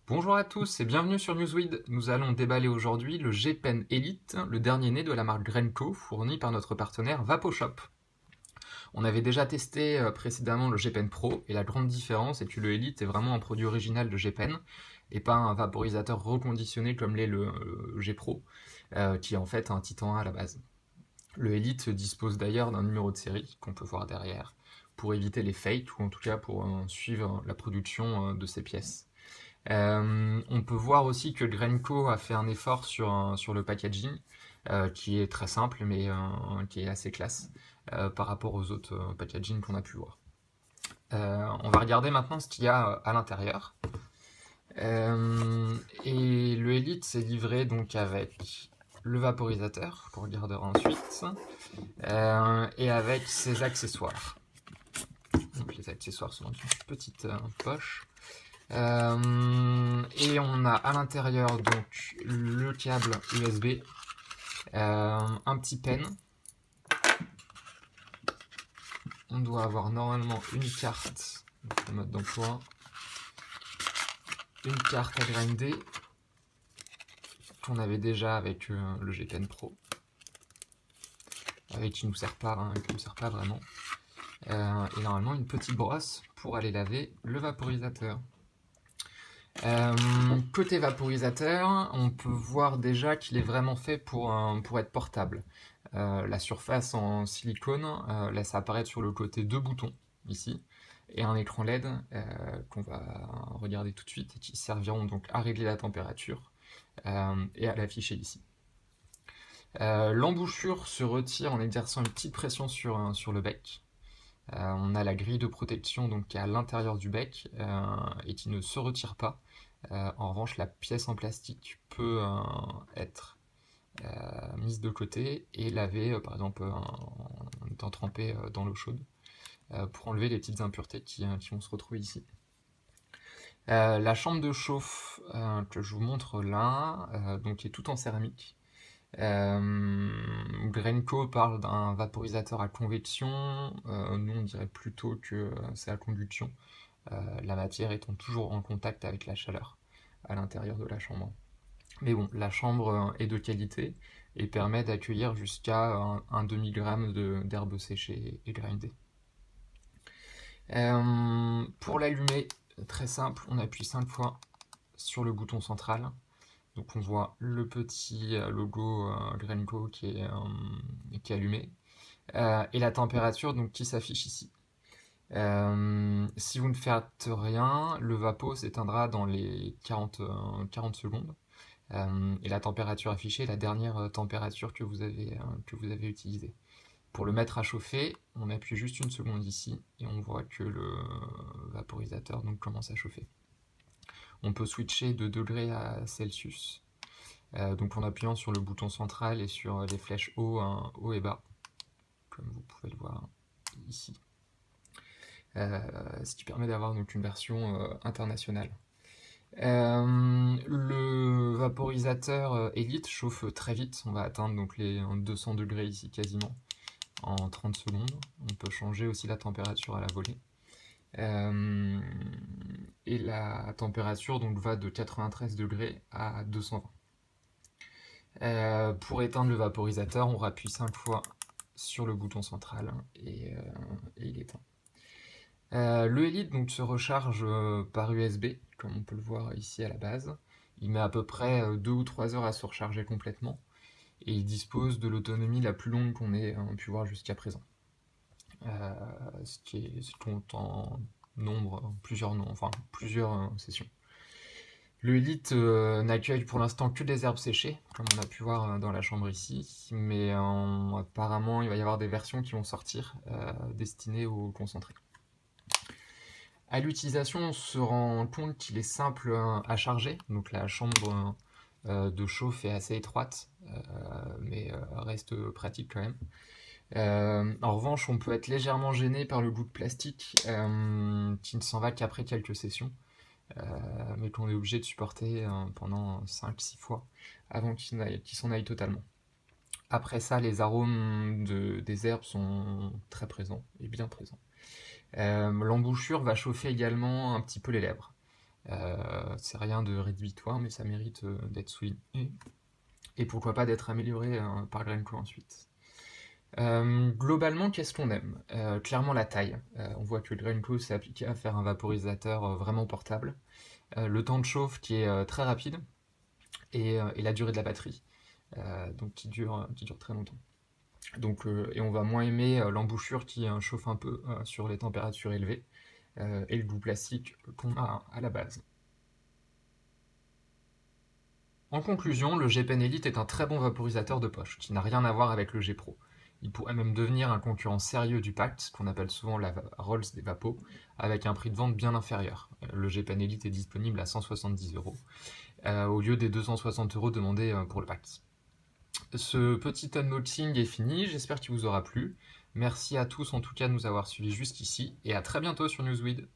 Bonjour à tous et bienvenue sur Newsweed. Nous allons déballer aujourd'hui le G-Pen Elite, le dernier né de la marque Grenco, fourni par notre partenaire VapoShop. On avait déjà testé précédemment le G-Pen Pro, et la grande différence est que le Elite est vraiment un produit original de G-Pen, et pas un vaporisateur reconditionné comme l'est le G-Pro, qui est en fait un Titan 1 à la base. Le Elite dispose d'ailleurs d'un numéro de série, qu'on peut voir derrière, pour éviter les fakes, ou en tout cas pour suivre la production de ces pièces. On peut voir aussi que Grenco a fait un effort sur le packaging, qui est très simple, mais qui est assez classe par rapport aux autres packaging qu'on a pu voir. On va regarder maintenant ce qu'il y a à l'intérieur. Et le Elite s'est livré donc avec le vaporisateur, qu'on regardera ensuite, et avec ses accessoires. Donc les accessoires sont dans une petite poche. Et on a à l'intérieur donc le câble USB, un petit pen. On doit avoir normalement une carte, le mode d'emploi, une carte à grinder qu'on avait déjà avec le G-Pen Pro, avec qui nous sert pas, qui nous sert pas vraiment. Et normalement une petite brosse pour aller laver le vaporisateur. Côté vaporisateur, on peut voir déjà qu'il est vraiment fait pour être portable. La surface en silicone laisse apparaître sur le côté deux boutons, ici, et un écran LED qu'on va regarder tout de suite, et qui serviront donc à régler la température et à l'afficher ici. L'embouchure se retire en exerçant une petite pression sur le bec. On a la grille de protection donc, qui est à l'intérieur du bec et qui ne se retire pas. En revanche, la pièce en plastique peut être mise de côté et lavée, par exemple, en étant trempée dans l'eau chaude, pour enlever les petites impuretés qui vont se retrouver ici. La chambre de chauffe que je vous montre là, donc est tout en céramique. Grenco parle d'un vaporisateur à convection, nous on dirait plutôt que c'est à conduction, la matière étant toujours en contact avec la chaleur à l'intérieur de la chambre. Mais bon, la chambre est de qualité et permet d'accueillir jusqu'à un demi-gramme d'herbe séchée et grindée. Pour l'allumer, très simple, on appuie 5 fois sur le bouton central. Donc on voit le petit logo Grenco qui est allumé. Et la température donc, qui s'affiche ici. Si vous ne faites rien, le vapo s'éteindra dans les 40 secondes. Et la température affichée est la dernière température que vous avez utilisée. Pour le mettre à chauffer, on appuie juste une seconde ici et on voit que le vaporisateur donc, commence à chauffer. On peut switcher de degrés à Celsius, donc en appuyant sur le bouton central et sur les flèches haut et bas, comme vous pouvez le voir ici. Ce qui permet d'avoir donc une version internationale. Le vaporisateur Elite chauffe très vite, on va atteindre donc les 200 degrés ici quasiment en 30 secondes. On peut changer aussi la température à la volée. Et la température donc va de 93 degrés à 220. Pour éteindre le vaporisateur, on rappuie 5 fois sur le bouton central et il éteint. Le Elite donc, se recharge par USB, comme on peut le voir ici à la base. Il met à peu près 2 ou 3 heures à se recharger complètement, et il dispose de l'autonomie la plus longue qu'on ait pu voir jusqu'à présent. Ce compte en nombre, plusieurs sessions. Le Elite n'accueille pour l'instant que des herbes séchées, comme on a pu voir dans la chambre ici, mais apparemment il va y avoir des versions qui vont sortir destinées aux concentrés. À l'utilisation, on se rend compte qu'il est simple à charger, donc la chambre de chauffe est assez étroite, mais reste pratique quand même. En revanche, on peut être légèrement gêné par le goût de plastique qui ne s'en va qu'après quelques sessions, mais qu'on est obligé de supporter pendant 5-6 fois avant qu'il s'en aille totalement. Après ça, les arômes des herbes sont très présents et bien présents. L'embouchure va chauffer également un petit peu les lèvres. C'est rien de rédhibitoire, mais ça mérite d'être souligné. Et pourquoi pas d'être amélioré par Grenco ensuite. Globalement, qu'est-ce qu'on aime? Clairement la taille. On voit que le Grenco s'est appliqué à faire un vaporisateur vraiment portable. Le temps de chauffe qui est très rapide et la durée de la batterie, donc qui dure très longtemps. Donc, et on va moins aimer l'embouchure qui chauffe un peu sur les températures élevées et le goût plastique qu'on a à la base. En conclusion, le G-Pen Elite est un très bon vaporisateur de poche qui n'a rien à voir avec le G-Pro. Il pourrait même devenir un concurrent sérieux du Pact, qu'on appelle souvent la Rolls des vapos, avec un prix de vente bien inférieur. Le G-Pen Elite est disponible à 170 € au lieu des 260 € demandés pour le Pact. Ce petit unboxing est fini, j'espère qu'il vous aura plu. Merci à tous en tout cas de nous avoir suivis jusqu'ici, et à très bientôt sur Newsweed.